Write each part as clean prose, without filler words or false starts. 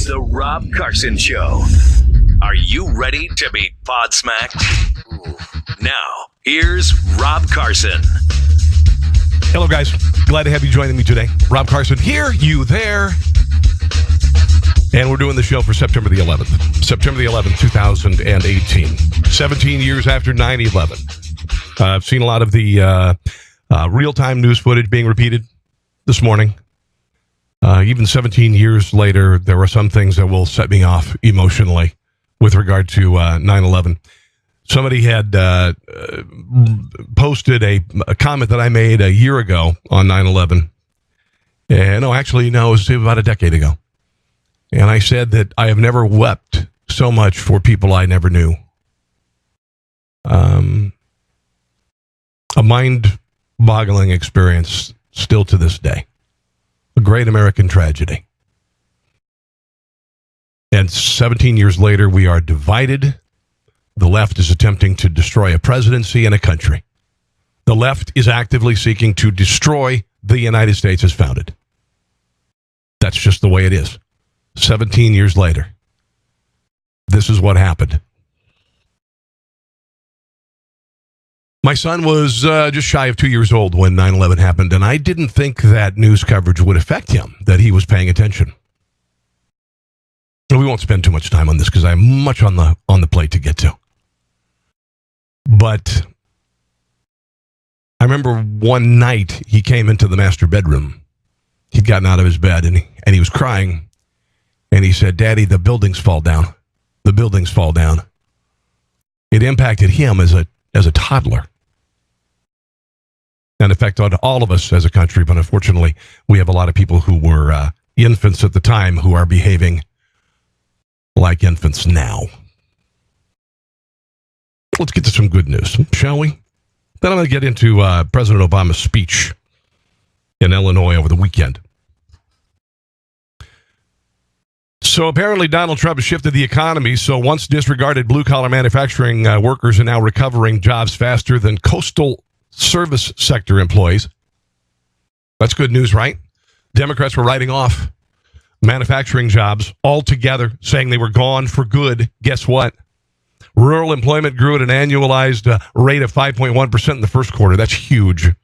It's the Rob Carson Show. Are you ready to be podsmacked? Now, here's Rob Carson. Hello, guys. Glad to have you joining me today. Rob Carson here, you there. And we're doing the show for September the 11th. September the 11th, 2018. 17 years after 9/11. I've seen a lot of the real-time news footage being repeated this morning. Even 17 years later, there were some things that will set me off emotionally with regard to 9/11. Somebody had posted a comment that I made a year ago on 9/11. And actually, it was about a decade ago. And I said that I have never wept so much for people I never knew. A mind-boggling experience still to this day. A great American tragedy. And 17 years later, we are divided. The left is attempting to destroy a presidency and a country. The left is actively seeking to destroy the United States as founded. That's just the way it is. 17 years later, this is what happened. My son was just shy of 2 years old when 9/11 happened, and I didn't think that news coverage would affect him, that he was paying attention. We won't spend too much time on this because I have much on the plate to get to. But I remember one night he came into the master bedroom. He'd gotten out of his bed and he was crying. And he said, "Daddy, the buildings fall down. The buildings fall down." It impacted him as a toddler. And affected all of us as a country. But unfortunately, we have a lot of people who were infants at the time who are behaving like infants now. Let's get to some good news, shall we? Then I'm going to get into President Obama's speech in Illinois over the weekend. So apparently Donald Trump has shifted the economy, so once disregarded blue-collar manufacturing workers are now recovering jobs faster than coastal service sector employees. That's good news, right? Democrats were writing off manufacturing jobs altogether, saying they were gone for good. Guess what? Rural employment grew at an annualized rate of 5.1% in the first quarter. That's huge.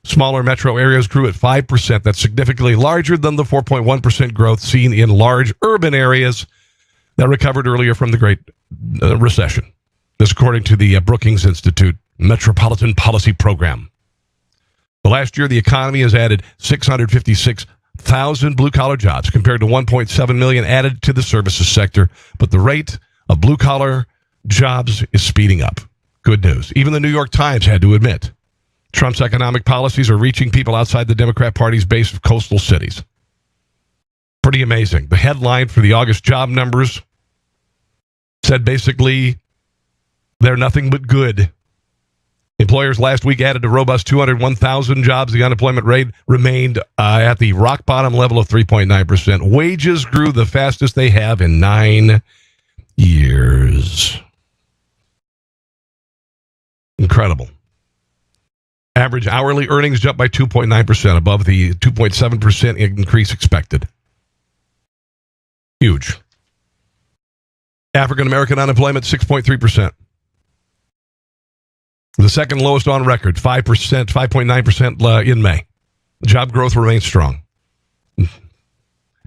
Smaller metro areas grew at 5%. That's significantly larger than the 4.1% growth seen in large urban areas that recovered earlier from the Great Recession. This according to the Brookings Institute Metropolitan Policy Program. The last year, the economy has added 656,000 blue-collar jobs compared to 1.7 million added to the services sector. But the rate of blue-collar jobs is speeding up. Good news. Even the New York Times had to admit Trump's economic policies are reaching people outside the Democrat Party's base of coastal cities. Pretty amazing. The headline for the August job numbers said basically they're nothing but good. Employers last week added a robust 201,000 jobs. The unemployment rate remained at the rock bottom level of 3.9%. Wages grew the fastest they have in 9 years. Incredible. Average hourly earnings jumped by 2.9%, above the 2.7% increase expected. Huge. African-American unemployment, 6.3%. The second lowest on record, 5%, 5.9% in May. Job growth remains strong.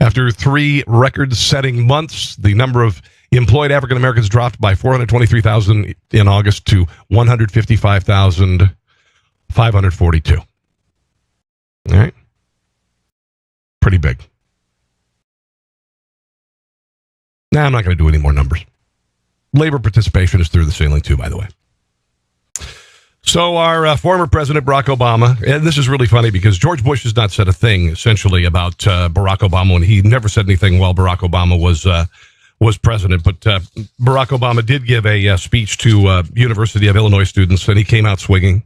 After 3 record-setting months, the number of employed African-Americans dropped by 423,000 in August to 155,542. All right. Pretty big. Now, I'm not going to do any more numbers. Labor participation is through the ceiling, too, by the way. So our former president, Barack Obama, and this is really funny because George Bush has not said a thing, essentially, about Barack Obama, and he never said anything while Barack Obama was president. But Barack Obama did give a speech to University of Illinois students, and he came out swinging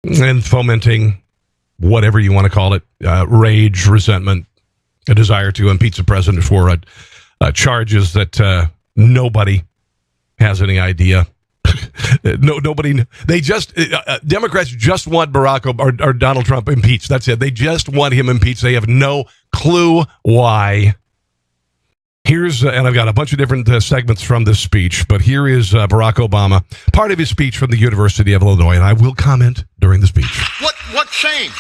and fomenting whatever you want to call it, rage, resentment, a desire to impeach the president for charges that nobody has any idea. Nobody. They just Democrats just want Barack or Donald Trump impeached. That's it. They just want him impeached. They have no clue why. Here's, and I've got a bunch of different segments from this speech, but here is Barack Obama, part of his speech from the University of Illinois, and I will comment during the speech. What changed?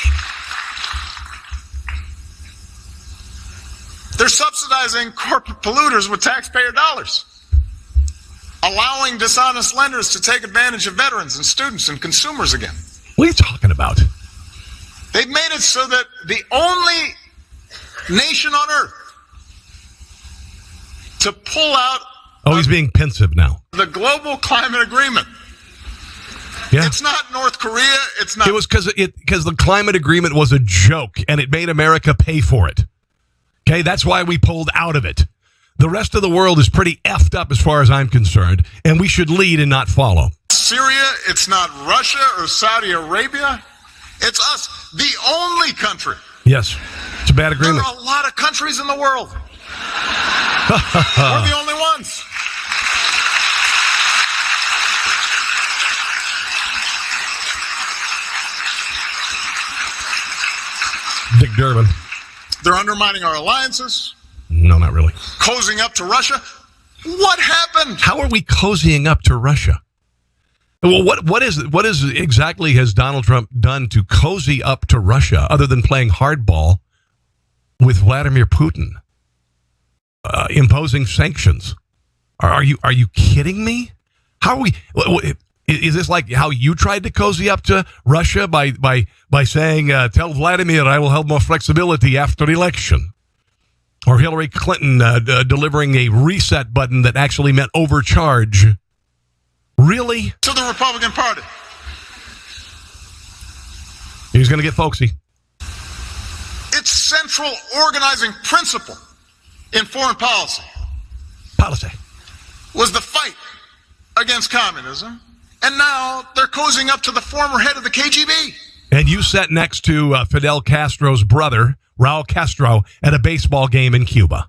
They're subsidizing corporate polluters with taxpayer dollars, allowing dishonest lenders to take advantage of veterans and students and consumers again. What are you talking about? They've made it so that the only nation on earth to pull out he's being pensive now. the global climate agreement. Yeah. It's not North Korea. It's not. It was because the climate agreement was a joke, and it made America pay for it. Okay, that's why we pulled out of it. The rest of the world is pretty effed up as far as I'm concerned, and we should lead and not follow. Syria, it's not Russia or Saudi Arabia. It's us, the only country. Yes, it's a bad agreement. There are a lot of countries in the world. We're the only ones. Dick Durbin. They're undermining our alliances. No, not really. Cozying up to Russia. What happened? How are we cozying up to Russia? Well, what is exactly has Donald Trump done to cozy up to Russia other than playing hardball with Vladimir Putin, imposing sanctions? Are you kidding me? How are we? Is this like how you tried to cozy up to Russia by saying, tell Vladimir I will have more flexibility after election? Or Hillary Clinton delivering a reset button that actually meant overcharge? Really? To the Republican Party. He's going to get folksy. Its central organizing principle in foreign policy was the fight against communism. And now they're cozying up to the former head of the KGB. And you sat next to Fidel Castro's brother, Raul Castro, at a baseball game in Cuba.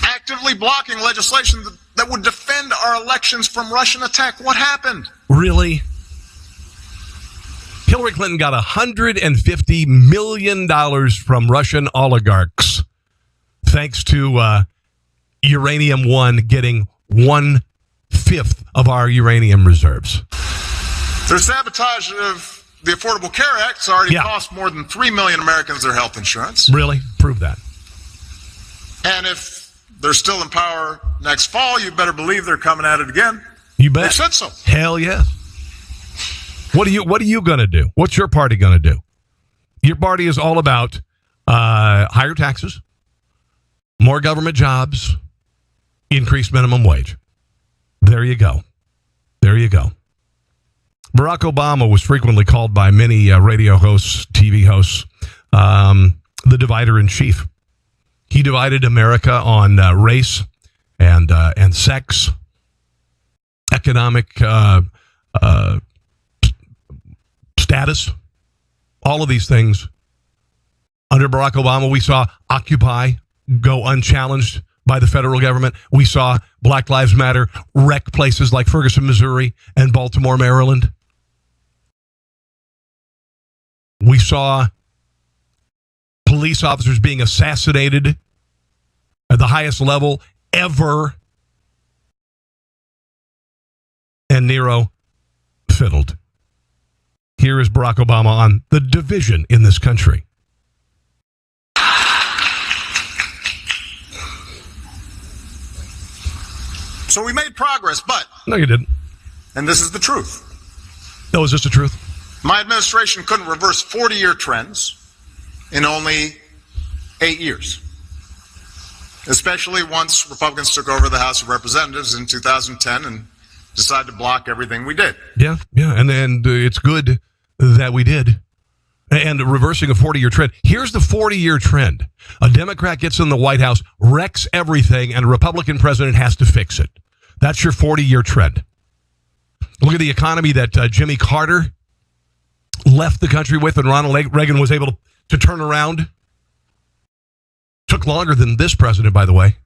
Actively blocking legislation that would defend our elections from Russian attack. What happened? Really? Hillary Clinton got $150 million from Russian oligarchs, thanks to Uranium One getting 1/5 of our uranium reserves. Their sabotage of the Affordable Care Act has already cost more than 3 million Americans their health insurance. Really? Prove that. And if they're still in power next fall, you better believe they're coming at it again. You bet. They said so. Hell yes. What are you going to do? What's your party going to do? Your party is all about higher taxes, more government jobs, increased minimum wage. There you go. There you go. Barack Obama was frequently called by many radio hosts, TV hosts, the divider in chief. He divided America on race and sex, economic status, all of these things. Under Barack Obama, we saw Occupy go unchallenged by the federal government. We saw Black Lives Matter wreck places like Ferguson, Missouri, and Baltimore, Maryland. We saw police officers being assassinated at the highest level ever. And Nero fiddled. Here is Barack Obama on the division in this country. So we made progress, but... No, you didn't. And this is the truth. No, is this the truth? My administration couldn't reverse 40-year trends in only 8 years. Especially once Republicans took over the House of Representatives in 2010 and decided to block everything we did. Yeah, and it's good that we did. And reversing a 40-year trend. Here's the 40-year trend. A Democrat gets in the White House, wrecks everything, and a Republican president has to fix it. That's your 40-year trend. Look at the economy that Jimmy Carter left the country with and Ronald Reagan was able to turn around. Took longer than this president, by the way.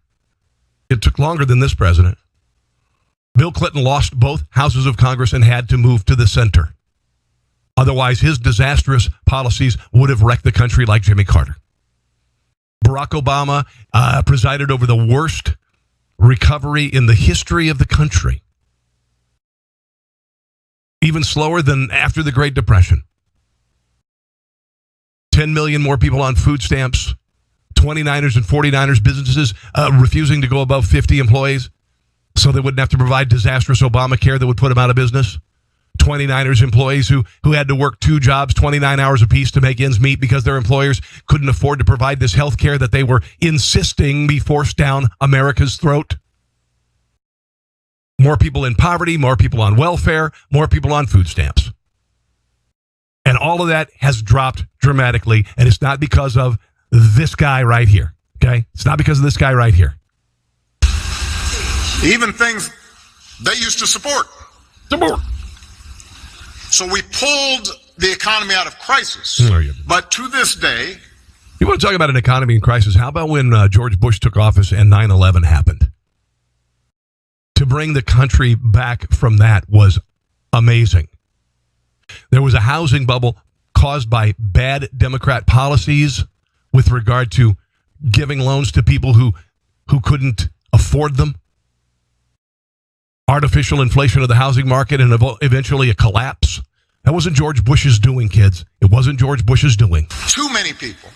It took longer than this president. Bill Clinton lost both houses of Congress and had to move to the center. Otherwise, his disastrous policies would have wrecked the country like Jimmy Carter. Barack Obama presided over the worst recovery in the history of the country. Even slower than after the Great Depression. 10 million more people on food stamps. 29ers and 49ers businesses refusing to go above 50 employees so they wouldn't have to provide disastrous Obamacare that would put them out of business. 29ers employees who had to work 2 jobs, 29 hours apiece to make ends meet because their employers couldn't afford to provide this health care that they were insisting be forced down America's throat. More people in poverty, more people on welfare, more people on food stamps. And all of that has dropped dramatically, and it's not because of this guy right here, okay? It's not because of this guy right here. Even things they used to support. So we pulled the economy out of crisis. But to this day... You want to talk about an economy in crisis? How about when George Bush took office and 9/11 happened? To bring the country back from that was amazing. There was a housing bubble caused by bad Democrat policies with regard to giving loans to people who couldn't afford them. Artificial inflation of the housing market and eventually a collapse. That wasn't George Bush's doing, kids. It wasn't George Bush's doing. Too many people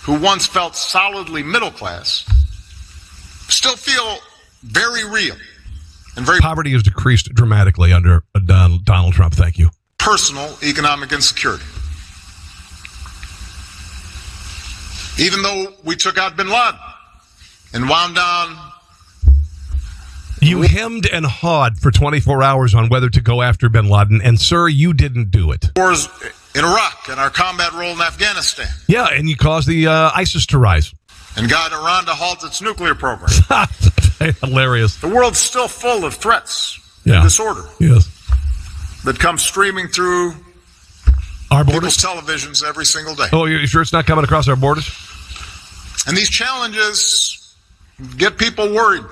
who once felt solidly middle class still feel very real and very... Poverty has decreased dramatically under Donald Trump. Thank you. Personal economic insecurity. Even though we took out bin Laden and wound down... You hemmed and hawed for 24 hours on whether to go after bin Laden, and, sir, you didn't do it. Wars in Iraq and our combat role in Afghanistan. Yeah, and you caused the ISIS to rise. And got Iran to halt its nuclear program. Hilarious. The world's still full of threats and disorder. Yes. That come streaming through our borders? People's televisions every single day. Oh, you sure it's not coming across our borders? And these challenges get people worried.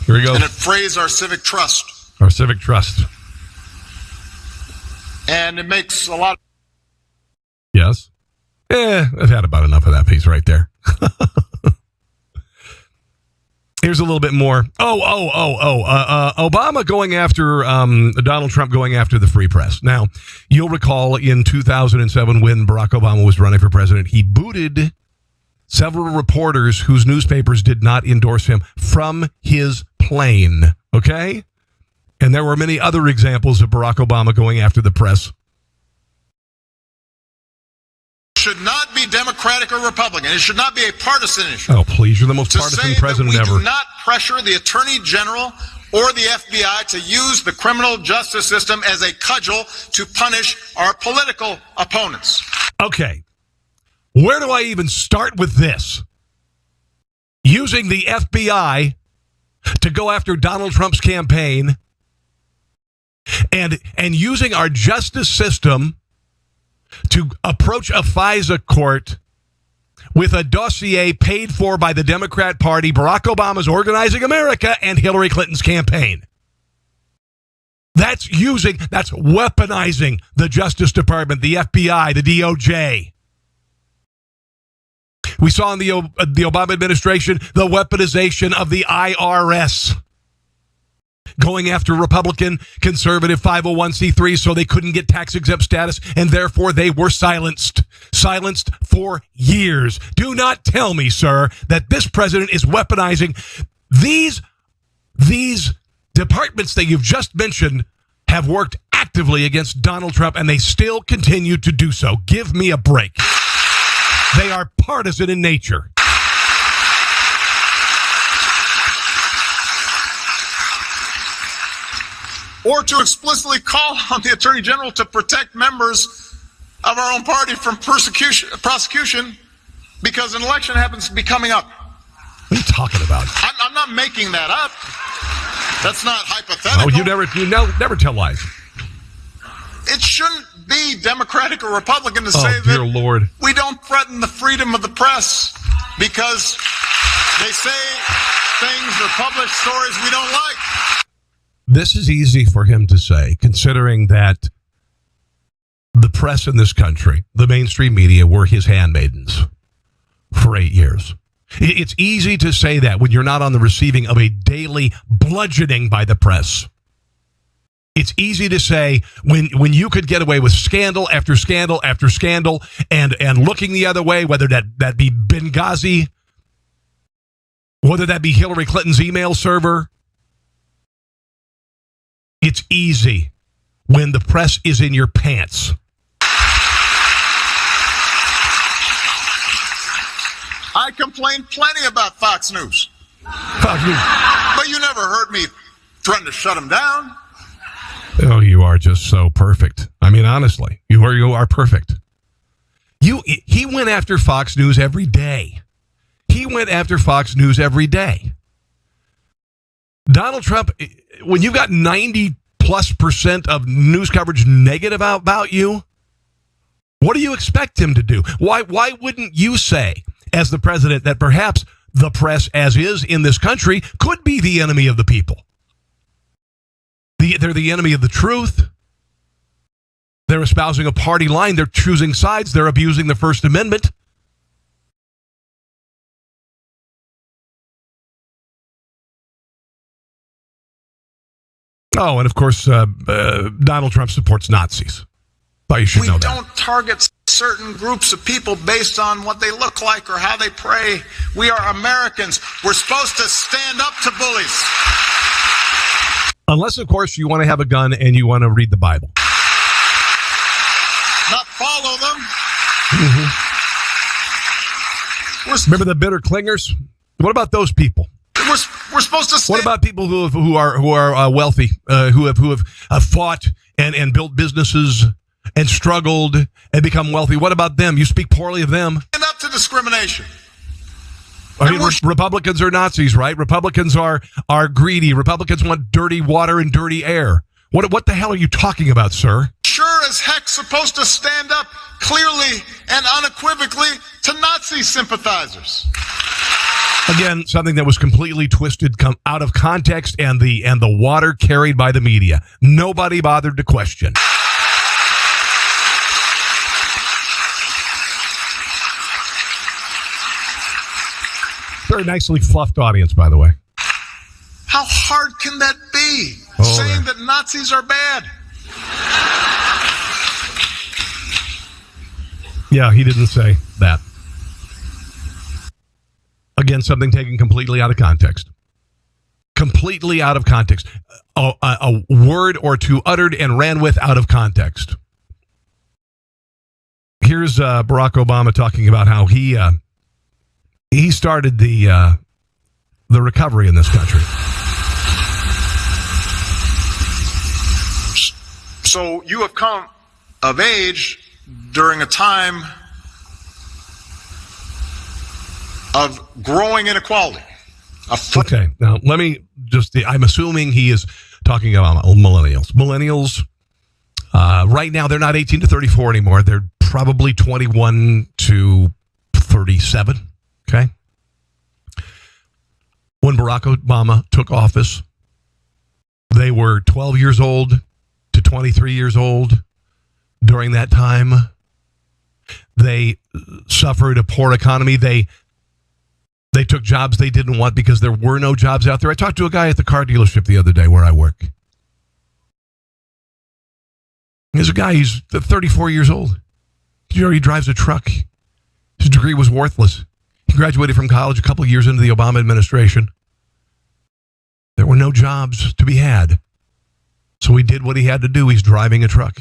Here we go. And it frays our civic trust. Our civic trust. And it makes a lot... Yes. I've had about enough of that piece right there. Here's a little bit more. Obama going after Donald Trump going after the free press. Now, you'll recall in 2007 when Barack Obama was running for president, he booted several reporters whose newspapers did not endorse him from his plane. Okay? And there were many other examples of Barack Obama going after the press. Should not be Democratic or Republican. It should not be a partisan issue. Oh, please. You're the most partisan president ever. We do not pressure the Attorney General or the FBI to use the criminal justice system as a cudgel to punish our political opponents. Okay. Where do I even start with this? Using the FBI to go after Donald Trump's campaign and using our justice system to approach a FISA court with a dossier paid for by the Democrat Party, Barack Obama's Organizing America, and Hillary Clinton's campaign. That's weaponizing the Justice Department, the FBI, the DOJ. We saw in the Obama administration the weaponization of the IRS. Going after Republican, conservative 501c3s so they couldn't get tax-exempt status, and therefore they were silenced. Silenced for years. Do not tell me, sir, that this president is weaponizing these departments that you've just mentioned have worked actively against Donald Trump, and they still continue to do so. Give me a break. They are partisan in nature. Or to explicitly call on the Attorney General to protect members of our own party from prosecution because an election happens to be coming up. What are you talking about? I'm not making that up. That's not hypothetical. Oh, you never tell lies. It shouldn't be Democratic or Republican to say dear that Lord. We don't threaten the freedom of the press because they say things or publish stories we don't like. This is easy for him to say, considering that the press in this country, the mainstream media, were his handmaidens. for 8 years. It's easy to say that when you're not on the receiving of a daily bludgeoning by the press. It's easy to say when you could get away with scandal after scandal after scandal and looking the other way, whether that be Benghazi, whether that be Hillary Clinton's email server. It's easy when the press is in your pants. I complained plenty about Fox News. Fox News. But you never heard me threaten to shut them down. Oh, you are just so perfect. I mean, honestly, you are perfect. He went after Fox News every day. He went after Fox News every day. Donald Trump, when you've got 90+% of news coverage negative about you, what do you expect him to do? Why wouldn't you say, as the president, that perhaps the press, as is in this country, could be the enemy of the people? They're the enemy of the truth. They're espousing a party line. They're choosing sides. They're abusing the First Amendment. Oh, and of course, Donald Trump supports Nazis. Thought you should know that. We don't target certain groups of people based on what they look like or how they pray. We are Americans. We're supposed to stand up to bullies. Unless, of course, you want to have a gun and you want to read the Bible. Not follow them. Mm-hmm. Remember the bitter clingers? What about those people? We're supposed to stand. What about people who are wealthy, who have fought and built businesses and struggled and become wealthy? What about them? You speak poorly of them. Stand up to discrimination. I mean, Republicans are Nazis, right? Republicans are greedy. Republicans want dirty water and dirty air. What the hell are you talking about, sir? Sure as heck supposed to stand up clearly and unequivocally to Nazi sympathizers. Again, something that was completely twisted, come out of context, and the water carried by the media. Nobody bothered to question. Very nicely fluffed audience, by the way. How hard can that be? Saying that Nazis are bad. Yeah, he didn't say that. Again, something taken completely out of context. Completely out of context. A word or two uttered and ran with out of context. Here's Barack Obama talking about how he started the recovery in this country. So you have come of age during a time of growing inequality. Okay, now let me I'm assuming he is talking about millennials. Millennials, right now, they're not 18 to 34 anymore. They're probably 21 to 37, okay? When Barack Obama took office, they were 12 years old to 23 years old. During that time, they suffered a poor economy. They took jobs they didn't want because there were no jobs out there. I talked to a guy at the car dealership the other day where I work. There's a guy, he's 34 years old. He drives a truck. His degree was worthless. He graduated from college a couple of years into the Obama administration. There were no jobs to be had. So he did what he had to do. He's driving a truck.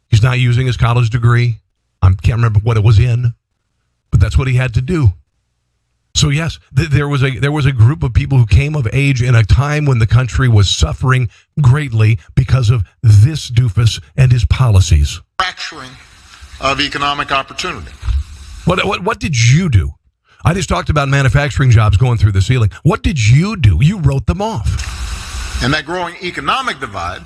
He's not using his college degree. I can't remember what it was in, but that's what he had to do. So yes, there was a group of people who came of age in a time when the country was suffering greatly because of this doofus and his policies. Fracturing of economic opportunity. What did you do? I just talked about manufacturing jobs going through the ceiling. What did you do? You wrote them off. And that growing economic divide,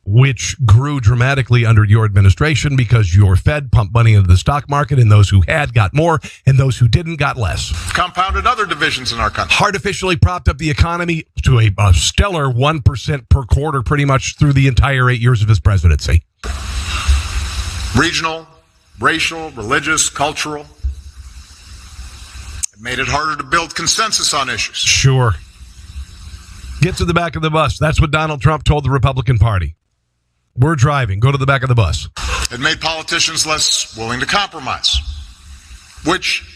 which grew dramatically under your administration because your Fed pumped money into the stock market, and those who had got more, and those who didn't got less. Compounded other divisions in our country. Artificially propped up the economy to a stellar 1% per quarter pretty much through the entire 8 years of his presidency. Regional, racial, religious, cultural made it harder to build consensus on issues. Sure. Get to the back of the bus. That's what Donald Trump told the Republican Party. We're driving. Go to the back of the bus. It made politicians less willing to compromise, which...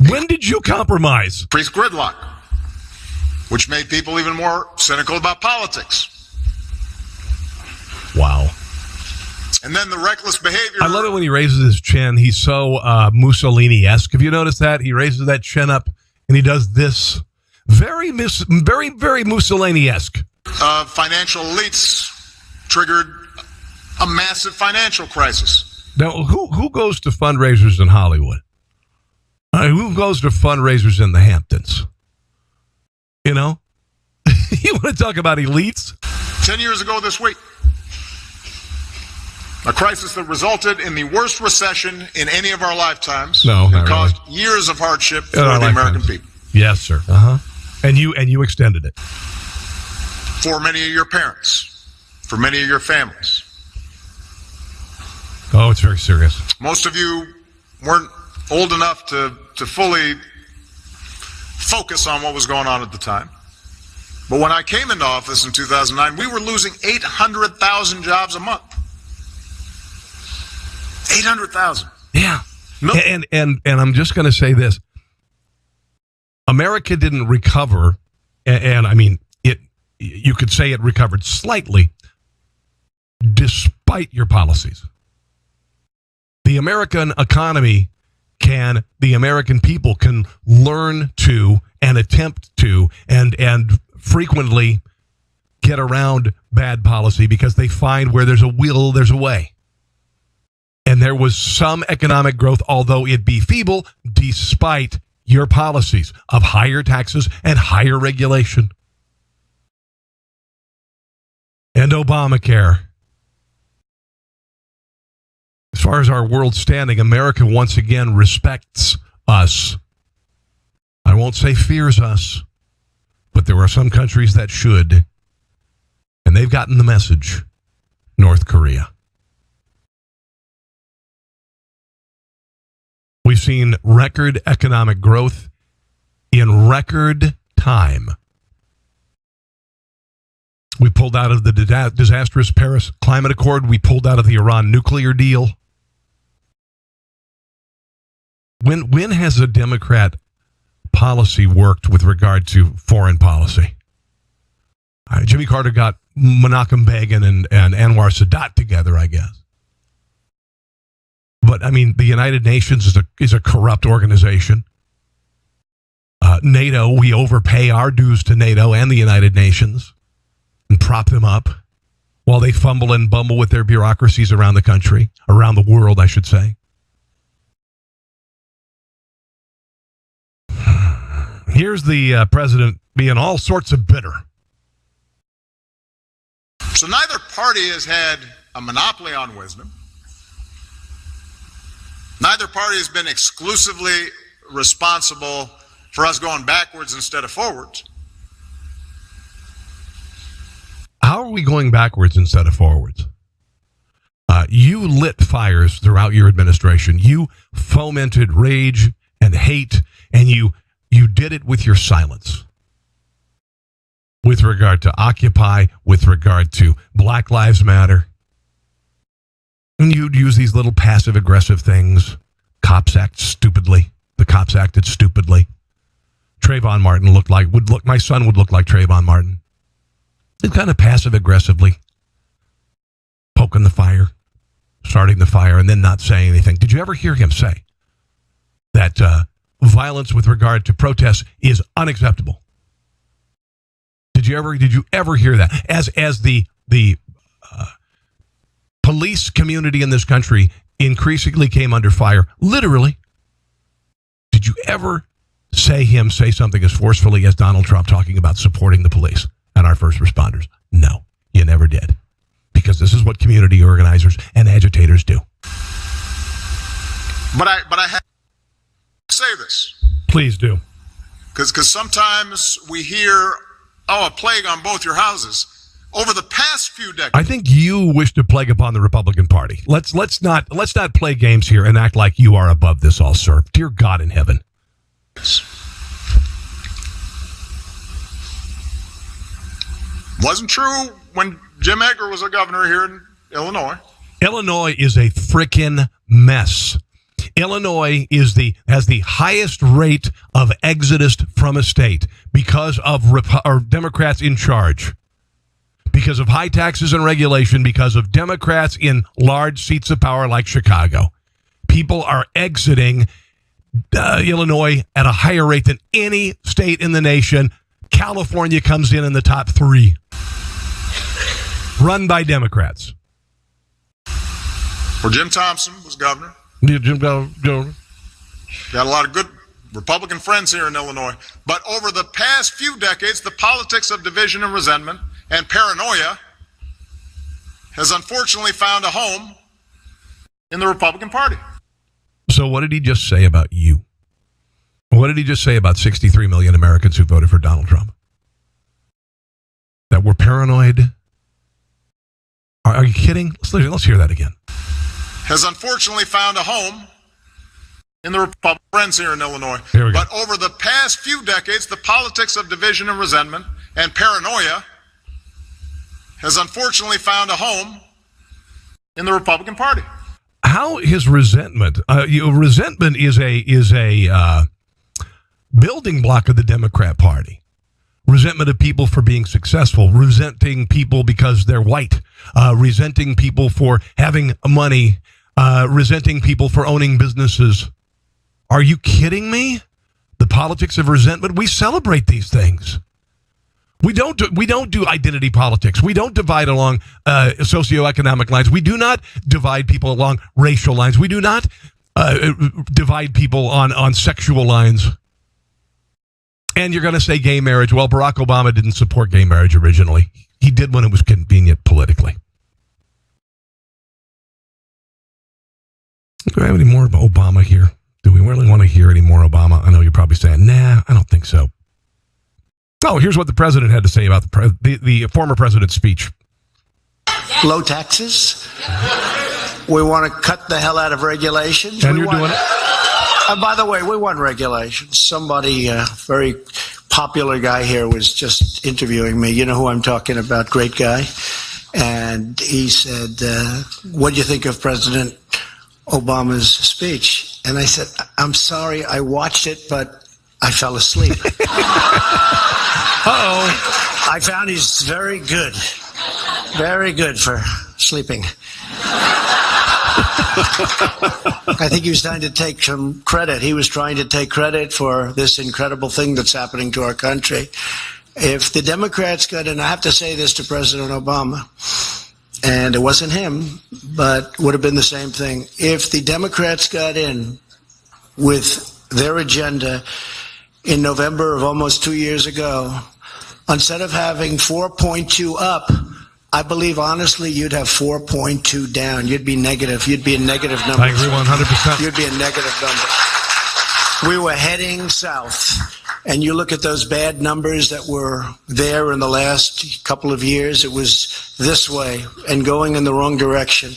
When did you compromise? Increased gridlock, which made people even more cynical about politics. Wow. And then the reckless behavior... I love it when he raises his chin. He's so Mussolini-esque. Have you noticed that? He raises that chin up and he does this. Very Mussolini-esque. Financial elites triggered a massive financial crisis. Now, who goes to fundraisers in Hollywood? Who goes to fundraisers in the Hamptons? You know? You want to talk about elites? 10 years ago this week, a crisis that resulted in the worst recession in any of our lifetimes. No, and not caused really. years of hardship for In our the American lifetimes. people. Yes, sir. And you extended it. For many of your parents, for many of your families. Oh, it's very serious. Most of you weren't old enough to fully focus on what was going on at the time. But when I came into office in 2009, we were losing 800,000 jobs a month. 800,000. Yeah. No. And I'm just going to say this. America didn't recover, and I mean, you could say it recovered slightly despite your policies. The American economy the American people can learn to and attempt to and frequently get around bad policy because they find where there's a will, there's a way. And there was some economic growth, although it be feeble, despite your policies of higher taxes and higher regulation. And Obamacare. As far as our world standing, America once again respects us. I won't say fears us, but there are some countries that should. And they've gotten the message. North Korea. We've seen record economic growth in record time. We pulled out of the disastrous Paris Climate Accord. We pulled out of the Iran nuclear deal. When has a Democrat policy worked with regard to foreign policy? Jimmy Carter got Menachem Begin and Anwar Sadat together, I guess. But, I mean, the United Nations is a corrupt organization. NATO, we overpay our dues to NATO and the United Nations and prop them up while they fumble and bumble with their bureaucracies around the country, around the world, I should say. Here's the president being all sorts of bitter. So neither party has had a monopoly on wisdom. Neither party has been exclusively responsible for us going backwards instead of forwards. How are we going backwards instead of forwards? You lit fires throughout your administration. You fomented rage and hate, and you did it with your silence. With regard to Occupy, with regard to Black Lives Matter. And you'd use these little passive-aggressive things. Cops act stupidly. The cops acted stupidly. Trayvon Martin my son would look like Trayvon Martin. It's kind of passive-aggressively poking the fire, starting the fire, and then not saying anything. Did you ever hear him say that violence with regard to protests is unacceptable? Did you ever hear that? As the police community in this country increasingly came under fire, literally, did you ever say something as forcefully as Donald Trump talking about supporting the police and our first responders? No, you never did. Because this is what community organizers and agitators do. But I have to say this. Please do. Because sometimes we hear, a plague on both your houses. Over the past few decades, I think you wish to plague upon the Republican Party. Let's not play games here and act like you are above this all, sir. Dear God in heaven. Wasn't true when Jim Edgar was a governor here in Illinois. Illinois is a frickin' mess. Illinois has the highest rate of exodus from a state because of Democrats in charge, because of high taxes and regulation, because of Democrats in large seats of power like Chicago. People are exiting Illinois at a higher rate than any state in the nation. California comes in the top 3, run by Democrats. Where Jim Thompson was governor. Got a lot of good Republican friends here in Illinois. But over the past few decades, the politics of division and resentment and paranoia has unfortunately found a home in the Republican Party. So what did he just say about you? What did he just say about 63 million Americans who voted for Donald Trump? That we're paranoid? Are you kidding? Let's hear that again. Has unfortunately found a home in the Republican friends here in Illinois. Here we go. But over the past few decades, the politics of division and resentment and paranoia has unfortunately found a home in the Republican Party. How is resentment? Resentment is a building block of the Democrat Party. Resentment of people for being successful, resenting people because they're white, resenting people for having money, resenting people for owning businesses. Are you kidding me? The politics of resentment, we celebrate these things. We don't do identity politics. We don't divide along socioeconomic lines. We do not divide people along racial lines. We do not divide people on sexual lines. And you're going to say gay marriage. Well, Barack Obama didn't support gay marriage originally. He did when it was convenient politically. Do we have any more Obama here? Do we really want to hear any more Obama? I know you're probably saying, nah, I don't think so. Oh, here's what the president had to say about the former president's speech. Low taxes. We want to cut the hell out of regulations. And you're doing it? By the way, we want regulations. Somebody, very popular guy here was just interviewing me. You know who I'm talking about, great guy. And he said, what do you think of President Obama's speech? And I said, I'm sorry, I watched it, but I fell asleep. Uh-oh. I found he's very good for sleeping. I think he was trying to take some credit. He was trying to take credit for this incredible thing that's happening to our country. If the Democrats got in, I have to say this to President Obama, and it wasn't him, but would have been the same thing. If the Democrats got in with their agenda in November of almost 2 years ago, instead of having 4.2 up, I believe, honestly, you'd have 4.2 down. You'd be negative. You'd be a negative number. I agree 100%. You'd be a negative number. We were heading south. And you look at those bad numbers that were there in the last couple of years, it was this way and going in the wrong direction.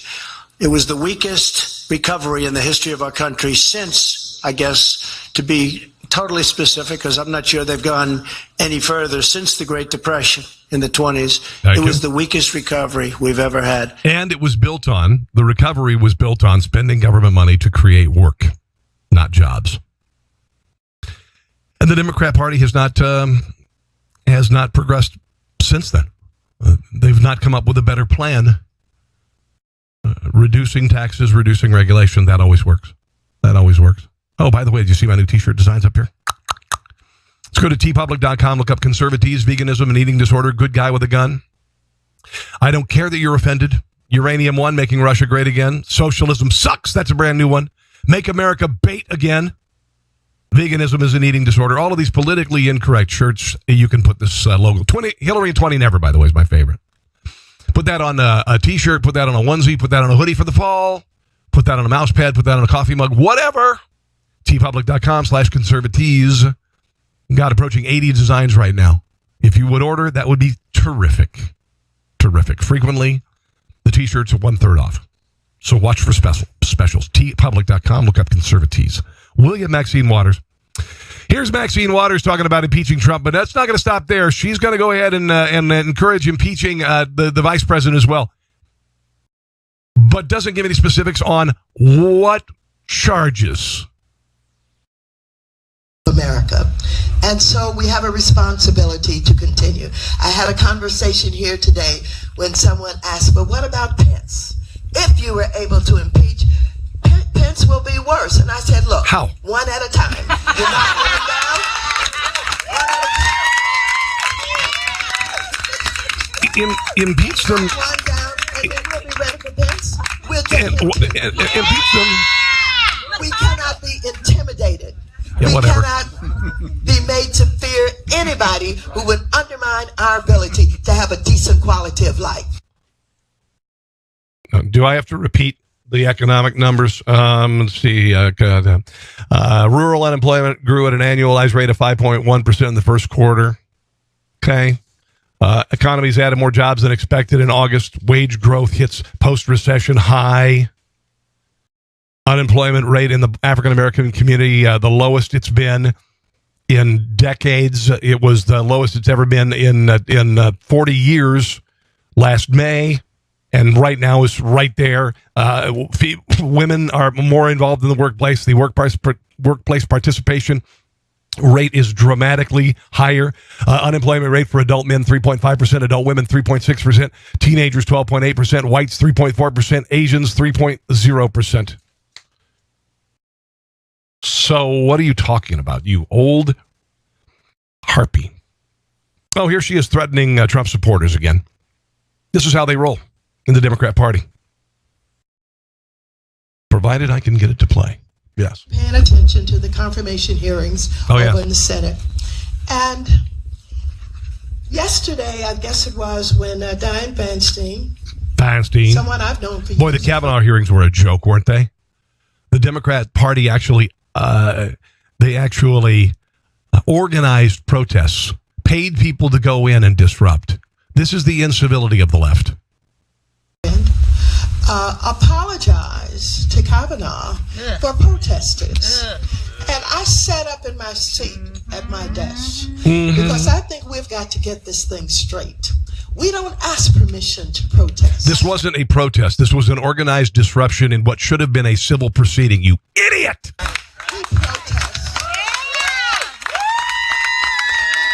It was the weakest recovery in the history of our country since, I guess, to be totally specific, because I'm not sure they've gone any further, since the Great Depression in the 20s. It was the weakest recovery we've ever had. And it was built on, the recovery was built on spending government money to create work, not jobs. And the Democrat Party has not progressed since then. They've not come up with a better plan. Reducing taxes, reducing regulation, that always works. That always works. Oh, by the way, did you see my new T-shirt designs up here? Let's go to tpublic.com, look up conservatives, veganism, and eating disorder, good guy with a gun. I don't care that you're offended. Uranium One, making Russia great again. Socialism sucks, that's a brand new one. Make America bait again. Veganism is an eating disorder. All of these politically incorrect shirts, you can put this logo. Hillary and 20 Never, by the way, is my favorite. Put that on a T-shirt, put that on a onesie, put that on a hoodie for the fall, put that on a mouse pad, put that on a coffee mug, whatever. tpublic.com/conservatives. Got approaching 80 designs right now. If you would order, that would be terrific. Terrific. Frequently, the T-shirts are 1/3 off. So watch for specials. tpublic.com, look up conservatives. William Maxine Waters, Here's Maxine Waters talking about impeaching Trump, but that's not going to stop there. She's going to go ahead and encourage impeaching the vice president as well, but doesn't give any specifics on what charges. America. And so we have a responsibility to continue. I had a conversation here today when someone asked, but what about Pence? If you were able to impeach, Pence will be worse. And I said, look, how? One at a time. You're not going down. One at a time. Impeach them. One down, and then we'll be ready for Pence. We'll take impeach them. We cannot be intimidated. Yeah, we whatever. cannot be made to fear anybody who would undermine our ability to have a decent quality of life. Do I have to repeat the economic numbers? Let's see. Rural unemployment grew at an annualized rate of 5.1% in the first quarter. Okay. Economy's added more jobs than expected in August. Wage growth hits post-recession high. Unemployment rate in the African-American community, the lowest it's been in decades. It was the lowest it's ever been in 40 years last May. And right now is right there. Women are more involved in the workplace. The workplace participation rate is dramatically higher. Unemployment rate for adult men, 3.5%. Adult women, 3.6%. Teenagers, 12.8%. Whites, 3.4%. Asians, 3.0%. So what are you talking about, you old harpy? Oh, here she is threatening Trump supporters again. This is how they roll in the Democrat Party. Provided I can get it to play. Yes. Paying attention to the confirmation hearings over in the Senate. And yesterday, I guess it was, when Dianne Feinstein, someone I've known for years. Boy, the Kavanaugh hearings were a joke, weren't they? The Democrat Party actually organized protests, paid people to go in and disrupt. This is the incivility of the left. Apologize to Kavanaugh for protesters. And I sat up in my seat at my desk because I think we've got to get this thing straight. We don't ask permission to protest. This wasn't a protest. This was an organized disruption in what should have been a civil proceeding, you idiot! We protest.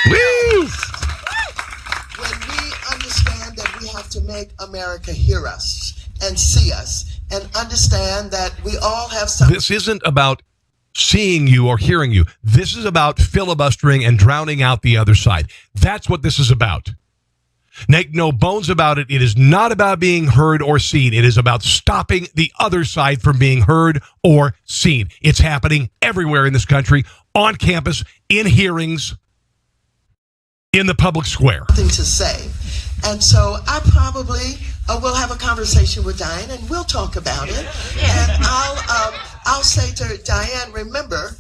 Woo! When we understand that we have to make America hear us and see us and understand that we all have something. This isn't about seeing you or hearing you. This is about filibustering and drowning out the other side. That's what this is about. Make no bones about it. It is not about being heard or seen. It is about stopping the other side from being heard or seen. It's happening everywhere in this country, on campus, in hearings, in the public square. Thing to say. And so I probably will have a conversation with Dianne and we'll talk about it. And I'll say to Dianne, remember,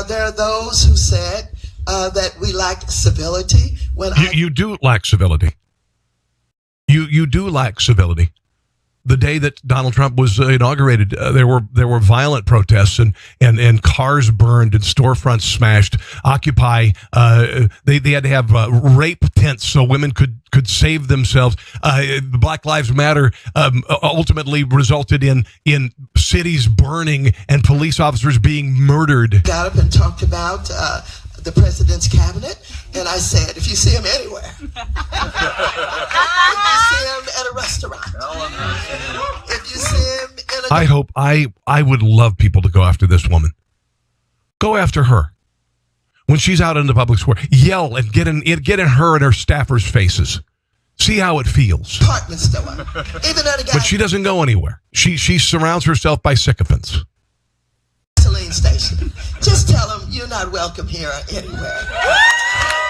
there are those who said that we lacked civility. You do lack civility. You do lack civility. The day that Donald Trump was inaugurated, there were violent protests and cars burned and storefronts smashed. Occupy. They had to have rape tents so women could save themselves. Black Lives Matter ultimately resulted in cities burning and police officers being murdered. Got up and talked about the president's cabinet, and I said, if you see him anywhere, if you see him at a restaurant, if you see him in I would love people to go after this woman. Go after her. When she's out in the public square, yell and get in her and her staffers' faces. See how it feels. Department store. Even at a but she doesn't go anywhere. She surrounds herself by sycophants. Gasoline station. Just tell them you're not welcome here or anywhere.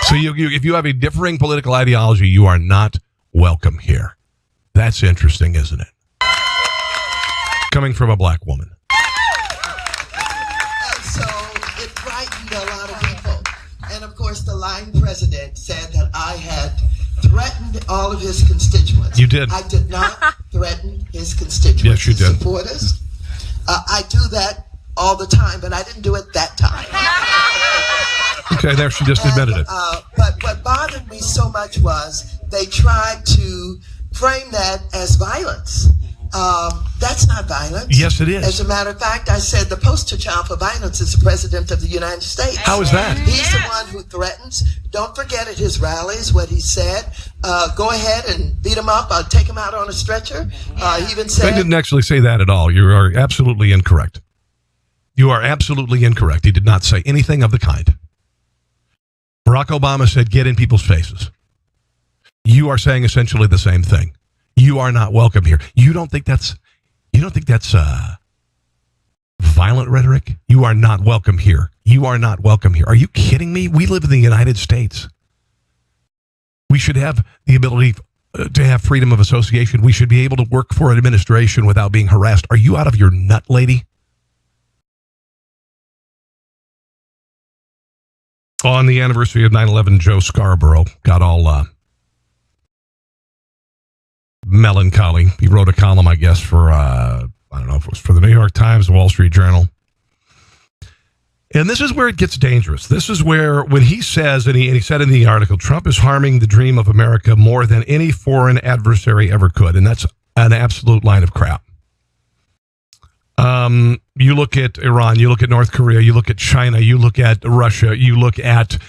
So if you have a differing political ideology, you are not welcome here. That's interesting, isn't it? Coming from a black woman. And so it frightened a lot of people. And of course, the lying president said that I had threatened all of his constituents. You did. I did not threaten his constituents. Yes, you did. Supporters. I do that all the time, but I didn't do it that time. Okay, there she just admitted it. But what bothered me so much was they tried to frame that as violence. That's not violence. Yes, it is. As a matter of fact, I said the poster child for violence is the President of the United States. How is that? He's the one who threatens. Don't forget at his rallies what he said. Go ahead and beat him up. Take him out on a stretcher. He even said... I didn't actually say that at all. You are absolutely incorrect. You are absolutely incorrect. He did not say anything of the kind. Barack Obama said, get in people's faces. You are saying essentially the same thing. You are not welcome here. You don't think that's violent rhetoric? You are not welcome here. You are not welcome here. Are you kidding me? We live in the United States. We should have the ability to have freedom of association. We should be able to work for an administration without being harassed. Are you out of your nut, lady? On the anniversary of 9/11, Joe Scarborough got all melancholy. He wrote a column, I guess, for, I don't know if it was for the New York Times, the Wall Street Journal. And this is where it gets dangerous. This is where, when he says, and he said in the article, Trump is harming the dream of America more than any foreign adversary ever could. And that's an absolute line of crap. You look at Iran, you look at North Korea, you look at China, you look at Russia, you look at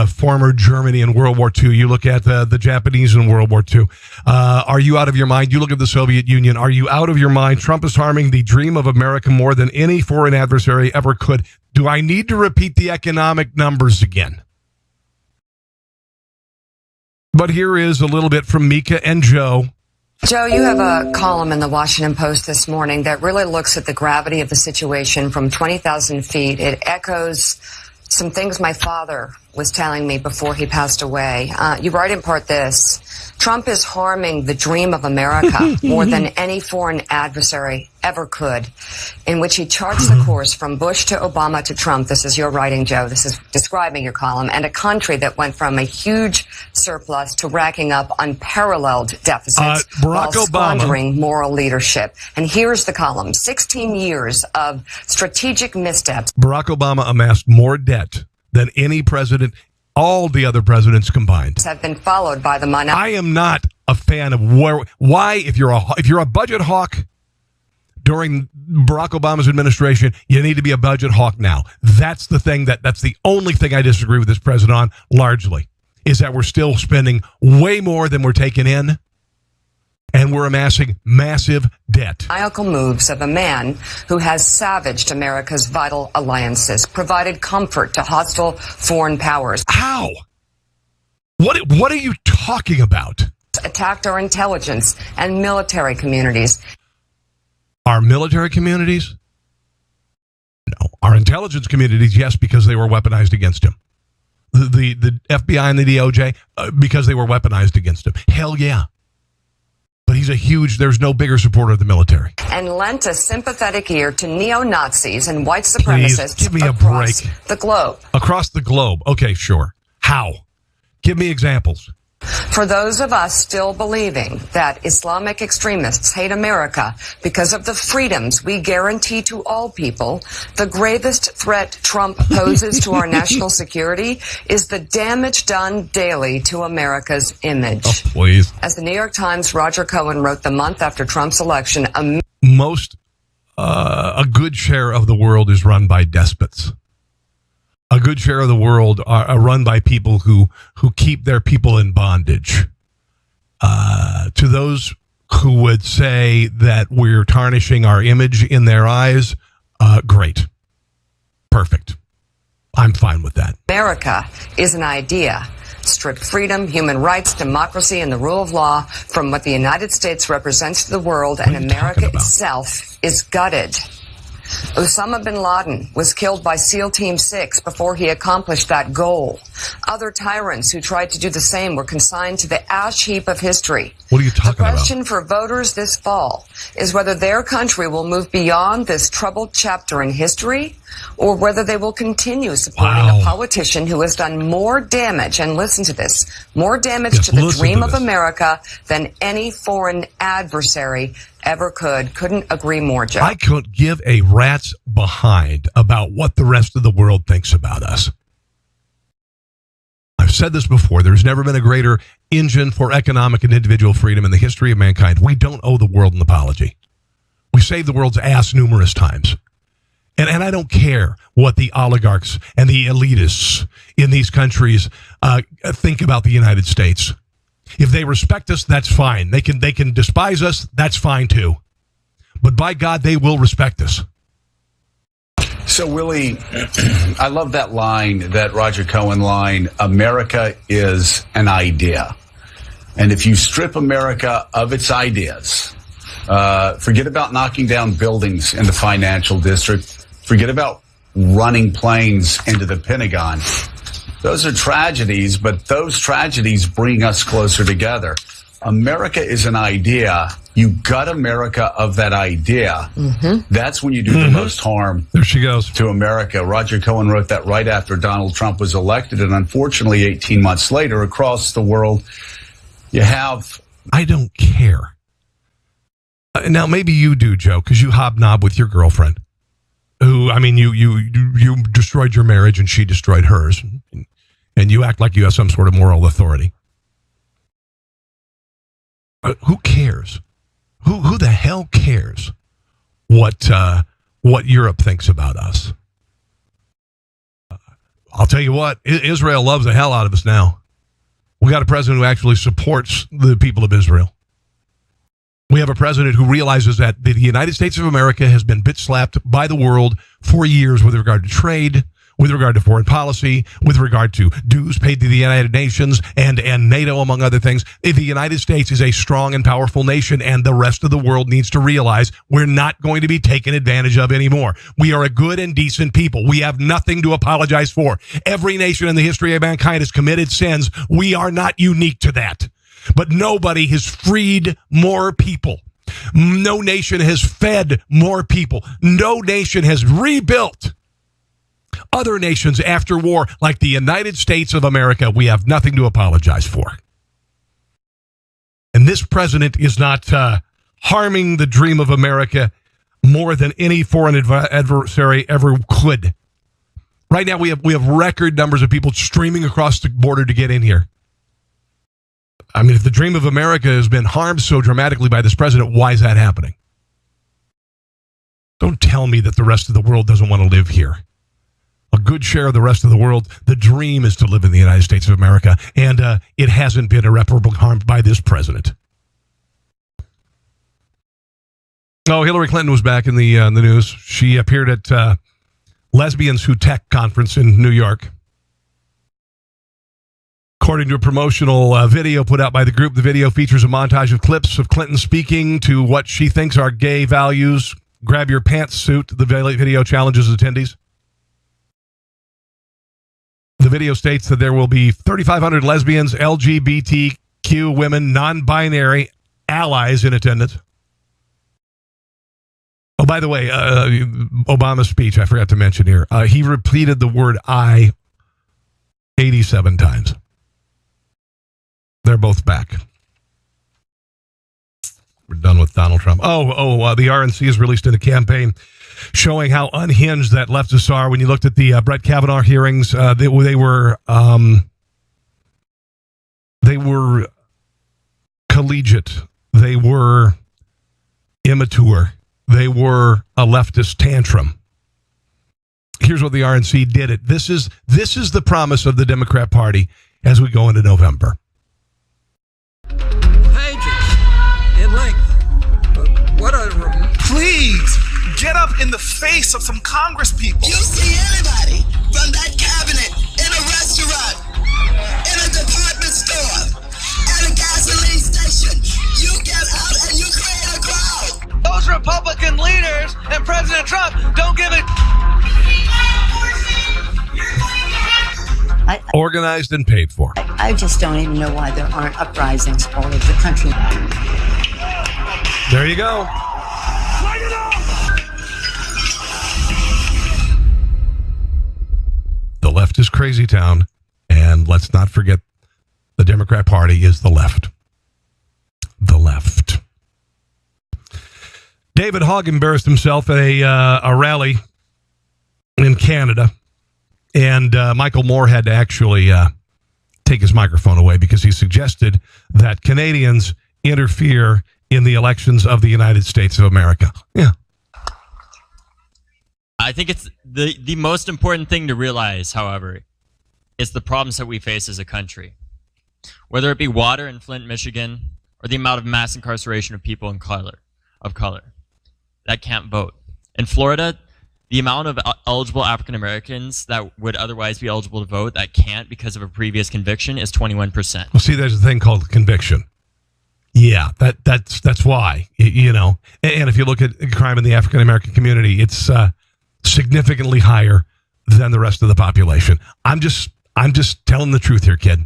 former Germany in World War II, you look at the Japanese in World War II. Are you out of your mind? You look at the Soviet Union. Are you out of your mind? Trump is harming the dream of America more than any foreign adversary ever could. Do I need to repeat the economic numbers again? But here is a little bit from Mika and Joe. Joe, you have a column in the Washington Post this morning that really looks at the gravity of the situation from 20,000 feet. It echoes some things my father was telling me before he passed away. You write in part this: Trump is harming the dream of America more than any foreign adversary ever could, in which he charts the course from Bush to Obama to Trump. This is your writing, Joe. This is describing your column, and a country that went from a huge surplus to racking up unparalleled deficits while squandering moral leadership. And here's the column: 16 years of strategic missteps. Barack Obama amassed more debt than any president, all the other presidents combined, have been followed by the money. I am not a fan of why, if you're a budget hawk during Barack Obama's administration, you need to be a budget hawk now. That's the thing that's the only thing I disagree with this president on, largely, is that we're still spending way more than we're taking in, and we're amassing massive debt. Maniacal moves of a man who has savaged America's vital alliances, provided comfort to hostile foreign powers. How? What are you talking about? Attacked our intelligence and military communities. Our military communities? No. Our intelligence communities, yes, because they were weaponized against him. The FBI and the DOJ, because they were weaponized against him. Hell yeah. But there's no bigger supporter of the military. And lent a sympathetic ear to neo-Nazis and white supremacists give me a across break. the globe. Across the globe. Okay, sure. How? Give me examples. For those of us still believing that Islamic extremists hate America because of the freedoms we guarantee to all people, the gravest threat Trump poses to our national security is the damage done daily to America's image. Oh, please. As the New York Times' Roger Cohen wrote the month after Trump's election, a good share of the world is run by despots. A good share of the world are run by people who keep their people in bondage. To those who would say that we're tarnishing our image in their eyes, great. Perfect. I'm fine with that. America is an idea. Strip freedom, human rights, democracy, and the rule of law from what the United States represents to the world, and America itself is gutted. Osama bin Laden was killed by SEAL Team 6 before he accomplished that goal. Other tyrants who tried to do the same were consigned to the ash heap of history. What are you talking about? The question for voters this fall is whether their country will move beyond this troubled chapter in history, or whether they will continue supporting a politician who has done more damage, and listen to this, more damage to the dream of America than any foreign adversary ever could. Couldn't agree more, Joe. I couldn't give a rat's behind about what the rest of the world thinks about us. I've said this before. There's never been a greater engine for economic and individual freedom in the history of mankind. We don't owe the world an apology. We saved the world's ass numerous times. And I don't care what the oligarchs and the elitists in these countries think about the United States. If they respect us, that's fine. They can despise us, that's fine too. But by God, they will respect us. So, Willie, I love that line, that Roger Cohen line, America is an idea. And if you strip America of its ideas, forget about knocking down buildings in the financial district, forget about running planes into the Pentagon. Those are tragedies, but those tragedies bring us closer together. America is an idea. You gut America of that idea. Mm-hmm. That's when you do the most harm. There she goes. To America. Roger Cohen wrote that right after Donald Trump was elected. And unfortunately, 18 months later, across the world, you have... I don't care. Now, maybe you do, Joe, because you hobnob with your girlfriend. Who, I mean, you destroyed your marriage and she destroyed hers. And you act like you have some sort of moral authority. Who cares? Who the hell cares what Europe thinks about us? I'll tell you what, Israel loves the hell out of us now. We got a president who actually supports the people of Israel. We have a president who realizes that the United States of America has been bit-slapped by the world for years with regard to trade, with regard to foreign policy, with regard to dues paid to the United Nations and NATO, among other things. The United States is a strong and powerful nation, and the rest of the world needs to realize we're not going to be taken advantage of anymore. We are a good and decent people. We have nothing to apologize for. Every nation in the history of mankind has committed sins. We are not unique to that. But nobody has freed more people. No nation has fed more people. No nation has rebuilt other nations after war like the United States of America. We have nothing to apologize for. And this president is not harming the dream of America more than any foreign adversary ever could. Right now, we have record numbers of people streaming across the border to get in here. I mean, if the dream of America has been harmed so dramatically by this president, why is that happening? Don't tell me that the rest of the world doesn't want to live here. A good share of the rest of the world, the dream is to live in the United States of America, and it hasn't been irreparably harmed by this president. Oh, Hillary Clinton was back in the news. She appeared at Lesbians Who Tech conference in New York. According to a promotional video put out by the group, the video features a montage of clips of Clinton speaking to what she thinks are gay values. Grab your pantsuit, the video challenges attendees. The video states that there will be 3,500 lesbians, LGBTQ women, non-binary allies in attendance. Oh, by the way, Obama's speech, I forgot to mention here, he repeated the word I 87 times. They're both back. We're done with Donald Trump. The RNC has released a campaign showing how unhinged that leftists are. When you looked at the Brett Kavanaugh hearings, they were collegiate. They were immature. They were a leftist tantrum. Here's what the RNC did. This is the promise of the Democrat Party as we go into November. Pages in length. What a... Please, get up in the face of some Congress people. You see anybody from that cabinet in a restaurant, in a department store, at a gasoline station, you get out and you create a crowd. Those Republican leaders and President Trump don't give a... Organized and paid for. I just don't even know why there aren't uprisings all over the country. There you go. The left is crazy town, and let's not forget the Democrat Party is the left. The left. David Hogg embarrassed himself at a rally in Canada. And Michael Moore had to actually take his microphone away because he suggested that Canadians interfere in the elections of the United States of America. Yeah. I think it's the most important thing to realize, however, is the problems that we face as a country. Whether it be water in Flint, Michigan, or the amount of mass incarceration of people of color that can't vote. In Florida, the amount of eligible African Americans that would otherwise be eligible to vote that can't because of a previous conviction is 21%. Well, see, there's a thing called conviction. Yeah, that's why, you know. And if you look at crime in the African American community, it's significantly higher than the rest of the population. I'm just telling the truth here, kid.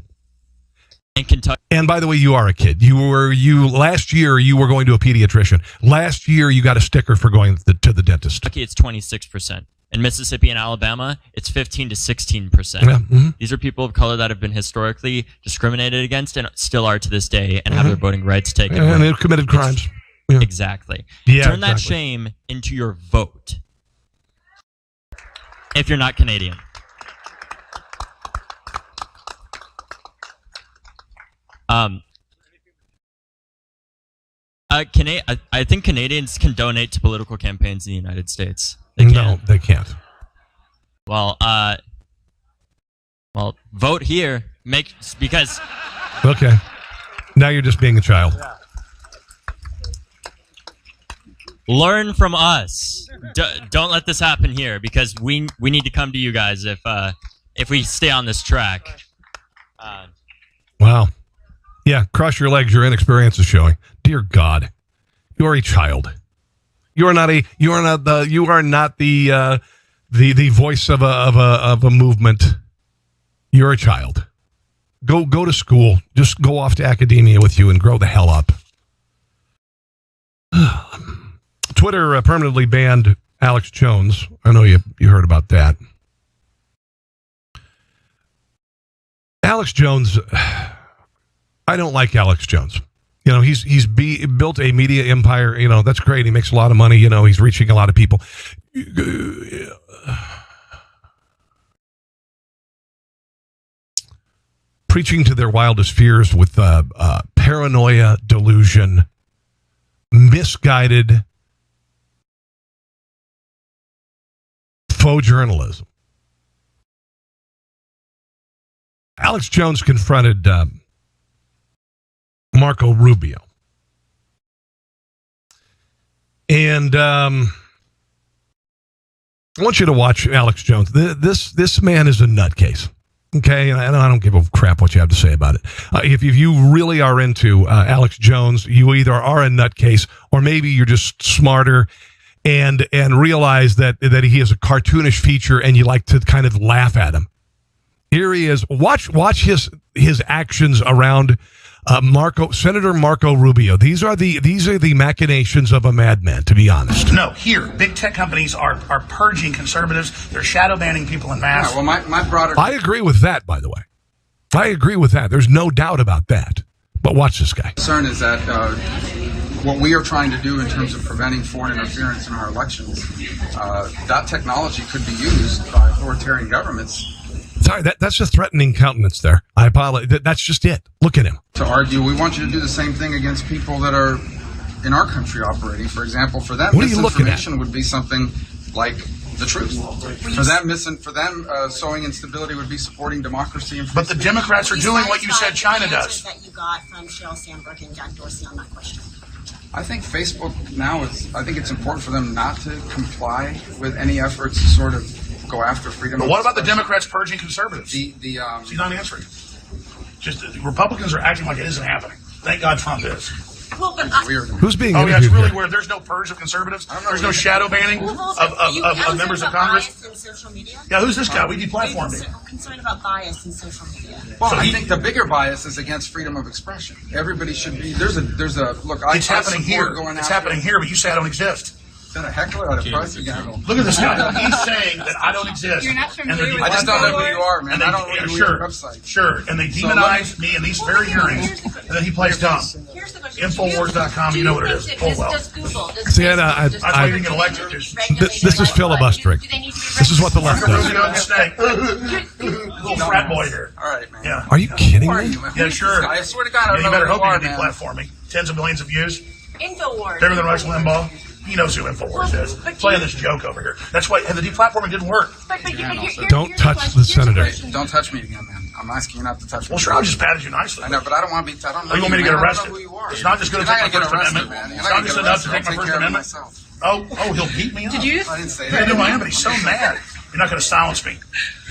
In Kentucky. And by the way, you are a kid. Last year you were going to a pediatrician. Last year you got a sticker for going to the dentist. Kentucky, it's 26%. In Mississippi and Alabama, it's 15 to 16%. Yeah, mm-hmm. These are people of color that have been historically discriminated against and still are to this day and have their voting rights taken away. And they've committed crimes. Yeah. Exactly. Yeah, Turn that shame into your vote if you're not Canadian. I think Canadians can donate to political campaigns in the United States. No, they can't. Well, vote here. Because. Okay. Now you're just being a child. Learn from us. Don't let this happen here, because we need to come to you guys if we stay on this track. Wow. Yeah, cross your legs. Your inexperience is showing. Dear God, you are a child. You are not the voice of a movement. You're a child. Go to school. Just go off to academia with you and grow the hell up. Twitter permanently banned Alex Jones. I know you heard about that. Alex Jones. I don't like Alex Jones. You know, he's built a media empire. You know, that's great. He makes a lot of money. You know, he's reaching a lot of people. Preaching to their wildest fears with paranoia, delusion, misguided, faux journalism. Alex Jones confronted Marco Rubio. And I want you to watch Alex Jones. This man is a nutcase. Okay, and I don't give a crap what you have to say about it. If you really are into Alex Jones, you either are a nutcase or maybe you're just smarter and realize that he has a cartoonish feature and you like to kind of laugh at him. Here he is. Watch his actions around Senator Marco Rubio. These are the machinations of a madman, to be honest. No, here, big tech companies are purging conservatives. They're shadow banning people in mass. Yeah, well, my broader... I agree with that, by the way. I agree with that. There's no doubt about that. But watch this guy. Concern is that what we are trying to do in terms of preventing foreign interference in our elections, that technology could be used by authoritarian governments. Sorry, that's a threatening countenance there. I apologize. That's just it. Look at him. To argue, we want you to do the same thing against people that are in our country operating. For example, for them, misinformation would be something like the truth. For them, sowing instability would be supporting democracy. And but the Democrats are doing what you said China does. That you got from Sheryl Sandberg and Jack Dorsey on that question. I think Facebook now I think it's important for them not to comply with any efforts to sort of go after freedom. But what about the Democrats purging conservatives? She's not answering. Just Republicans are acting like it isn't happening. Thank God Trump is. Well, but weird. Who's being interviewed? It's really here? weird. There's no purge of conservatives. There's no shadow banning of members of Congress. In social media? Yeah, who's this guy? We deplatformed him. I'm concerned about bias in social media. Well, I think the bigger bias is against freedom of expression. Everybody should be. There's a look. It's happening here. It's happening here, but you say I don't exist. Is that a heckler or a press? Look at this guy. He's saying that I don't exist. You're not familiar and with I just don't know who you are, man. And I don't read your website. Sure. And they demonize me in these very hearings, and then he plays dumb. Here's the question. Infowars.com, you know what it is. Full well. Does Google, See, That's why you didn't get elected. This is filibustering. This is what the left does. Little frat boy here. All right, man. Yeah. Are you kidding me? Yeah, sure. I swear to God, I don't You know better who hope you you are, can man. deplatform me. Tens of millions of views. Infowars. Bigger than Rush Limbaugh. He knows who Infowars is. Playing this joke over here. That's why, and the deplatforming didn't work. Don't touch the senator. Don't touch me again, man. I'm asking you not to touch me. Well, sure, I just patted you nicely. I know, but I don't want to be. I don't know. You want me to get man. arrested? I don't know who you are. It's not just going to take my First Amendment. Man. It's not just enough to take my First Amendment. Oh, he'll beat me up. Did you? I didn't say Yeah, that. no, I am, but he's so mad. You're not going to silence me. You're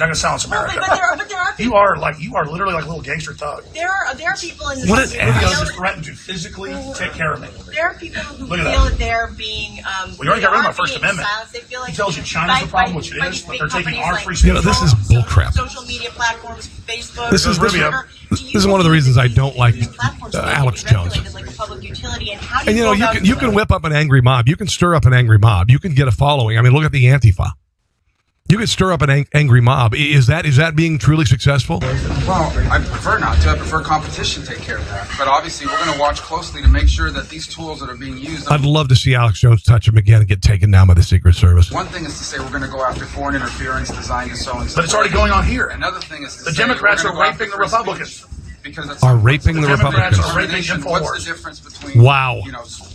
not going to silence America. But there are people. You are literally like a little gangster thug. There are people in this. What an Video just threatened to physically take care of me. There are people who Look feel at that. that they're being. Well, you already got rid of my First Amendment. They feel like He tells you China's the problem, which it is, but they're taking our free speech. You know, this is bullcrap. Social media platforms, Facebook. This is one of the reasons I don't like Alex Jones. And you know, you can whip up an angry mob. You can stir up an angry mob. You can get a following. I mean, look at the Antifa. You can stir up an angry mob. Is that being truly successful? Well, I prefer not to. I prefer competition take care of that. But obviously, we're going to watch closely to make sure that these tools that are being used. I'd love to see Alex Jones touch him again and get taken down by the Secret Service. One thing is to say we're going to go after foreign interference designed to so and so. But it's already going on here. Another thing is to The say Democrats we're are gonna go raping the after free Republicans. speech. Because that's Are raping the Democrats Republicans. are raping Infowars. What's the difference between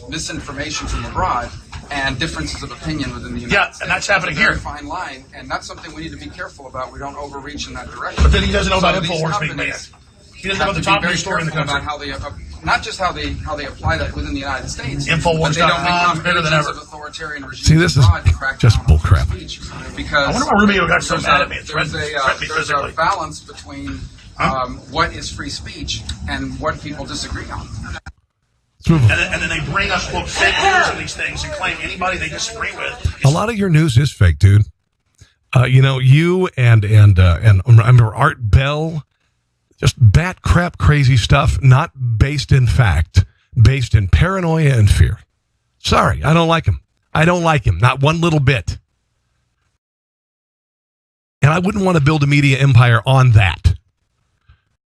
misinformation from abroad and differences of opinion within the United States? And that's happening here. It's a very fine line, and that's something we need to be careful about. We don't overreach in that direction. But then he doesn't know about these Infowars being banned. companies He doesn't know about the have to be top very news story in the careful country. about how they, not just how they apply that within the United States. Infowars.com, but they don't become better than agents ever. of authoritarian regimes. See, this is abroad to crack just down on bullcrap. free speech. Because I wonder why Rubio got so there's mad a- at me. It There's threatened me there's physically. a balance between what is free speech and what people disagree on. Let's move on. And then they bring up, quote, fake news and these things and claim anybody they disagree with. A lot of your news is fake, dude. You know, you and remember Art Bell, just bat crap crazy stuff, not based in fact, based in paranoia and fear. Sorry, I don't like him. I don't like him, not one little bit. And I wouldn't want to build a media empire on that,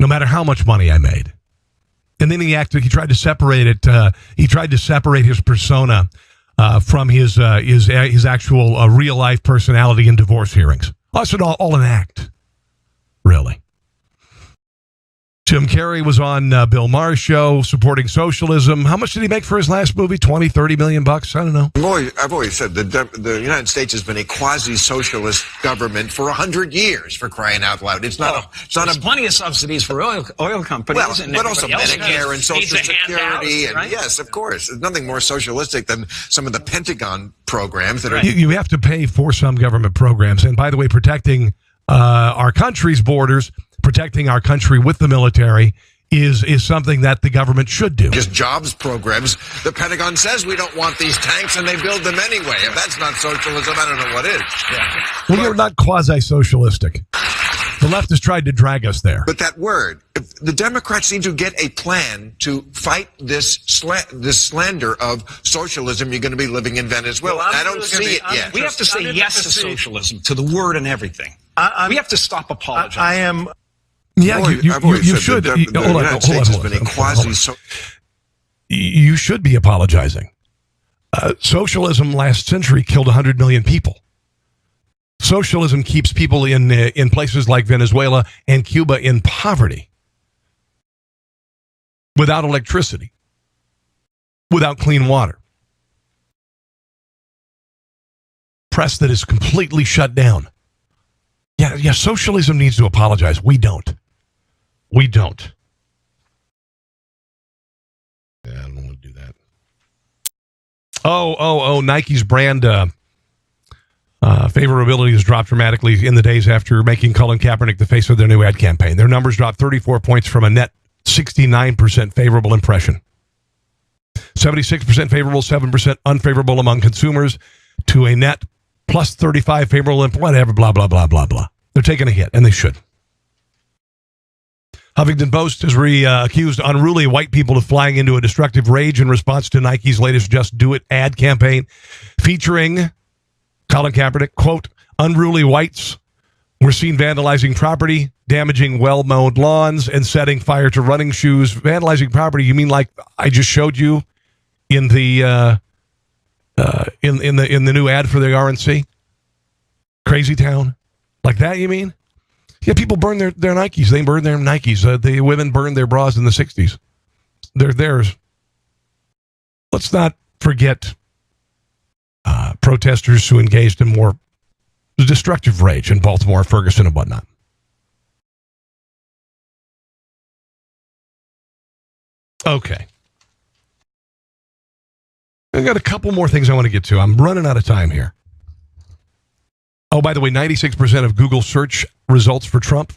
no matter how much money I made. And then he tried to separate it. He tried to separate his persona from his actual real life personality in divorce hearings. Oh, it's all an act, really. Jim Carrey was on Bill Maher's show supporting socialism. How much did he make for his last movie? 20, 30 million bucks? I don't know. I've always said that the United States has been a quasi-socialist government for 100 years, for crying out loud. It's not There's plenty of subsidies for oil companies. Well, and but also everybody else Medicare and needs Social a Security. handout, right? And yes, of course. There's nothing more socialistic than some of the Pentagon programs that are... You have to pay for some government programs. And by the way, protecting our country's borders, protecting our country with the military is something that the government should do. Just jobs programs. The Pentagon says we don't want these tanks, and they build them anyway. If that's not socialism, I don't know what is. Yeah. Well, you're not quasi-socialistic. The left has tried to drag us there. But that word, if the Democrats need to get a plan to fight this slander of socialism. You're going to be living in Venezuela. Well, I don't see it yet. We have to say yes to socialism, to the word and everything. We have to stop apologizing. I am... Yeah, you should. The United States has been a quasi... You should be apologizing. Socialism last century killed 100 million people. Socialism keeps people in places like Venezuela and Cuba in poverty, without electricity, without clean water. Press that is completely shut down. Yeah, socialism needs to apologize. We don't. We don't. Yeah, I don't want to do that. Oh, Nike's brand favorability has dropped dramatically in the days after making Colin Kaepernick the face of their new ad campaign. Their numbers dropped 34 points from a net 69% favorable impression. 76% favorable, 7% unfavorable among consumers to a net plus 35 favorable, whatever, blah, blah, blah, blah, blah. They're taking a hit, and they should. Huffington Post has accused unruly white people of flying into a destructive rage in response to Nike's latest Just Do It ad campaign featuring Colin Kaepernick. Quote, unruly whites were seen vandalizing property, damaging well-mowed lawns, and setting fire to running shoes. Vandalizing property, you mean like I just showed you in the in the new ad for the RNC? Crazy Town? Like that, you mean? Yeah, people burn their Nikes. They burn their Nikes. The women burned their bras in the 60s. They're theirs. Let's not forget protesters who engaged in more destructive rage in Baltimore, Ferguson, and whatnot. Okay. I've got a couple more things I want to get to. I'm running out of time here. Oh, by the way, 96% of Google search results for Trump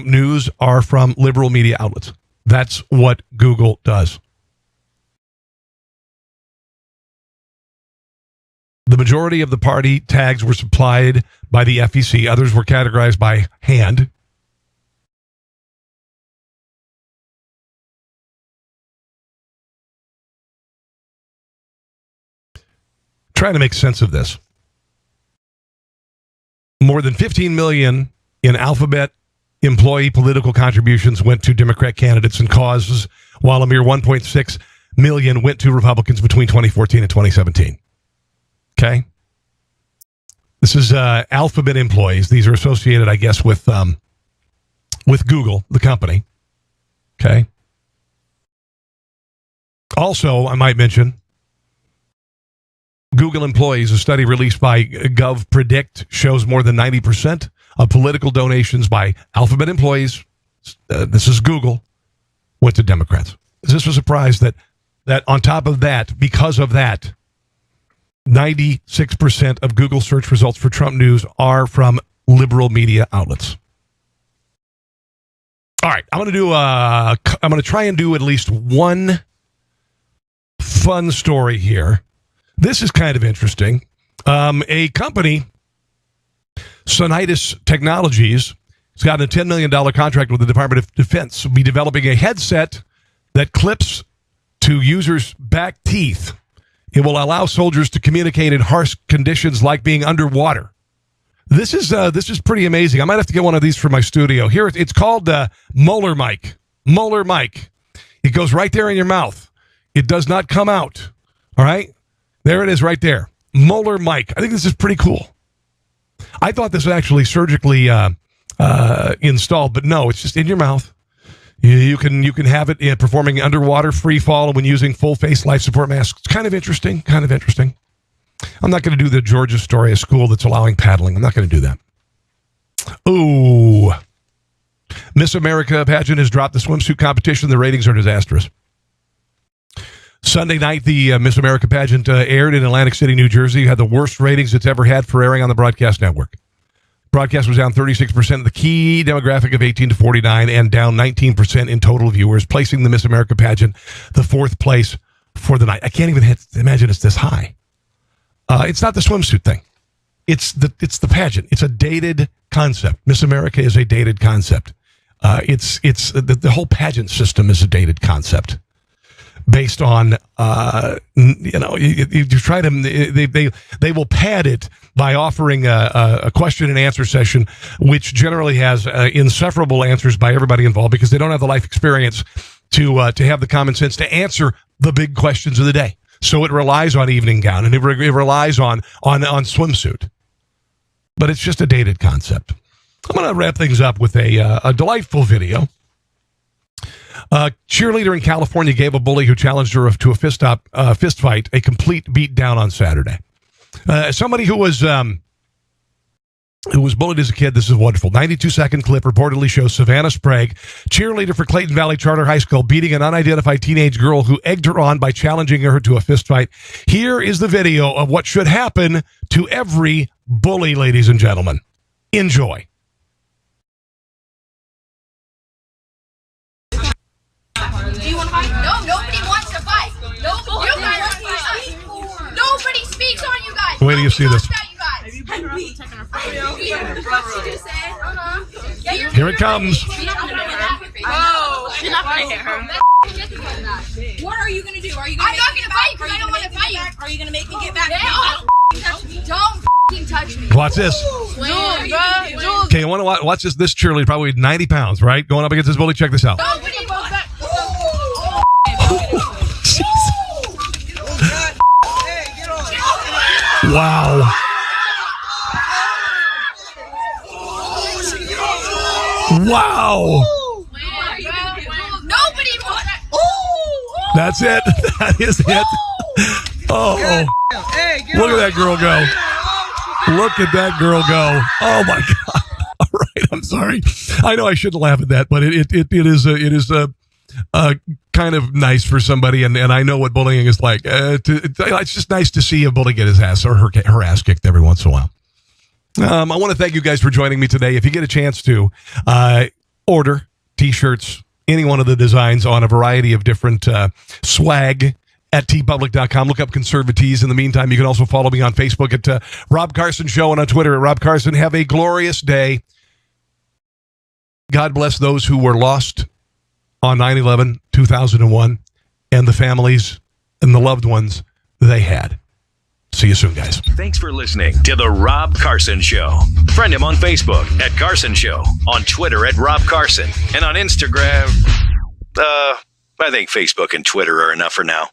news are from liberal media outlets. That's what Google does. The majority of the party tags were supplied by the FEC. Others were categorized by hand. Trying to make sense of this. More than 15 million in Alphabet employee political contributions went to Democrat candidates and causes, while a mere 1.6 million went to Republicans between 2014 and 2017. Okay? This is Alphabet employees. These are associated, I guess, with Google, the company. Okay? Also, I might mention, Google employees, a study released by GovPredict shows more than 90% of political donations by Alphabet employees, this is Google, went to Democrats. Is this a surprise that on top of that, because of that, 96% of Google search results for Trump news are from liberal media outlets? All right, I'm going to try and do at least one fun story here. This is kind of interesting. A company, Sonitis Technologies, has got a $10 million contract with the Department of Defense. Will be developing a headset that clips to users' back teeth. It will allow soldiers to communicate in harsh conditions like being underwater. This is pretty amazing. I might have to get one of these for my studio. Here, it's called Molar Mic. Molar Mic. It goes right there in your mouth. It does not come out. All right? There it is right there. Molar Mic. I think this is pretty cool. I thought this was actually surgically installed, but no, it's just in your mouth. You can have it performing underwater free fall when using full face life support masks. It's kind of interesting. I'm not going to do the Georgia story, a school that's allowing paddling. I'm not going to do that. Ooh. Miss America pageant has dropped the swimsuit competition. The ratings are disastrous. Sunday night, the Miss America pageant aired in Atlantic City, New Jersey. It had the worst ratings it's ever had for airing on the broadcast network. Broadcast was down 36% of the key demographic of 18 to 49 and down 19% in total viewers, placing the Miss America pageant the fourth place for the night. I can't even imagine it's this high. It's not the swimsuit thing. It's the pageant. It's a dated concept. Miss America is a dated concept. The whole pageant system is a dated concept. Based on, you try to, they will pad it by offering a question and answer session, which generally has insufferable answers by everybody involved because they don't have the life experience to have the common sense to answer the big questions of the day. So it relies on evening gown and it relies on swimsuit, but it's just a dated concept. I'm going to wrap things up with a delightful video. A cheerleader in California gave a bully who challenged her to a fist fight a complete beat down on Saturday. Somebody who was bullied as a kid, this is wonderful. 92-second clip reportedly shows Savannah Sprague, cheerleader for Clayton Valley Charter High School, beating an unidentified teenage girl who egged her on by challenging her to a fist fight. Here is the video of what should happen to every bully, ladies and gentlemen. Enjoy. Do you want to fight? No, nobody wants to fight. Nobody speaks on you guys. Wait till you see this. guys. Here it comes. She's not gonna hit her. What are you gonna do? Are you gonna? I'm not gonna fight because I don't want to fight you. Are you gonna make me get back? Don't touch me. Watch this. Okay, I want to watch this. This cheerleader, probably 90 pounds, right? Going up against this bully. Check this out. Wow. Wow. Nobody wants that. That's it. That is it. Oh. Look at that girl go. Look at that girl go. Oh my God. All right. I'm sorry. I know I shouldn't laugh at that, but it is kind of nice for somebody, and I know what bullying is like. It's just nice to see a bully get his ass or her ass kicked every once in a while. I want to thank you guys for joining me today. If you get a chance to order T-shirts, any one of the designs on a variety of different swag at tpublic.com. Look up Conservatees. In the meantime, you can also follow me on Facebook at Rob Carson Show and on Twitter at Rob Carson. Have a glorious day. God bless those who were lost on 9/11, 2001, and the families and the loved ones they had. See you soon, guys. Thanks for listening to The Rob Carson Show. Friend him on Facebook at Carson Show, on Twitter at Rob Carson, and on Instagram, I think Facebook and Twitter are enough for now.